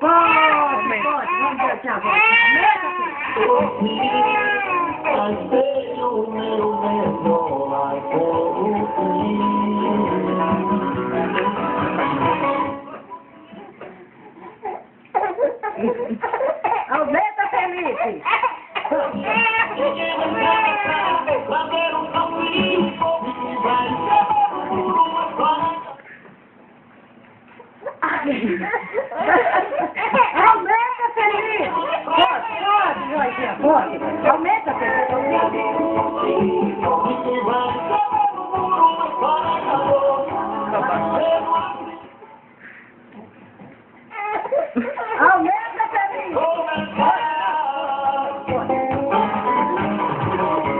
Pode, vamos ver aqui agora. Aumenta, Felipe! Aumenta, Felipe! Pode. Aumenta, Felipe! Aumenta, Felipe!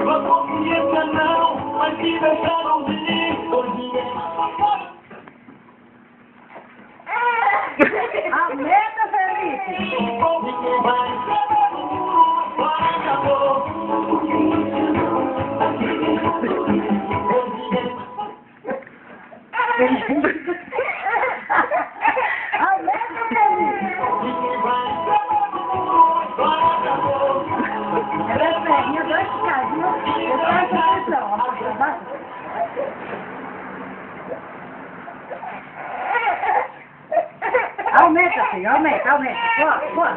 Não consciência não, mas que deixaram de ir. Aumenta, Felipe! Aumenta, Felipe! Ela é perninha, 2 picadinhos, depois a atenção. Aumenta, filho, aumenta. Bora.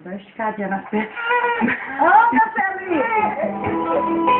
2 picadinhas nas pernas. Anda, Felipe!